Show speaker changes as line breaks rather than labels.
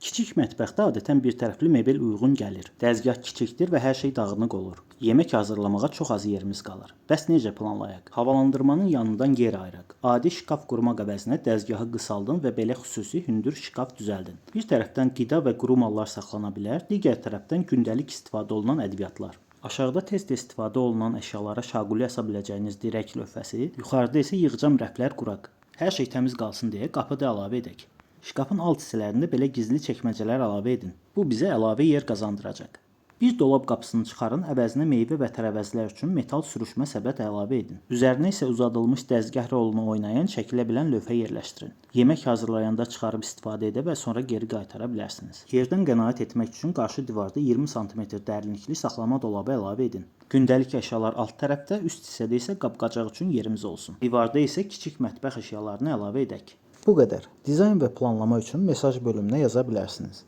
Kiçik mətbəxdə adətən bir tərəfli mebel uyğun gəlir. Dəzgah kiçikdir və hər şey dağınıq olur. Yemək hazırlamağa çox az yerimiz qalır. Bəs necə planlayaq? Havalandırmanın yanından yer ayıraq. Adi şkaf qurmaq əvəzinə dəzgahı qısaldın və belə xüsusi hündür şkaf düzəldin. Bir tərəfdən qida və quru mallar saxlana bilər, digər tərəfdən gündəlik istifadə olunan ədviyyatlar. Aşağıda tez-tez istifadə olunan əşyalara şaquli asa biləcəyiniz dirək lövhəsi, yuxarıda isə yığcam rəflər quraq. Hər şey təmiz qalsın deyə qapıda əlavə edək. Şkafın alt hissələrində belə gizli çəkməcələr əlavə edin. Bu bizə əlavə yer qazandıracaq. Bir dolab qapısını çıxarın, əvəzinə meyvə və tərəvəzlər üçün metal sürüşmə səbət əlavə edin. Üzərinə isə uzadılmış dəzgah rolunu oynayan, çəkilə bilən lövhə yerləşdirin. Yemək hazırlayanda çıxarıb istifadə edə və sonra geri qaytara bilərsiniz. Yerdən qənaət etmək üçün qarşı divarda 20 sm dərinlikli saxlama dolabı əlavə edin. Gündəlik əşyalar alt tərəfdə, üst hissədə isə qab-qacaq üçün yerimiz olsun. Divarda isə kiçik mətbəx əşyalarını əlavə edək. Bu qədər. Dizayn və planlama üçün mesaj bölümünə yaza bilərsiniz.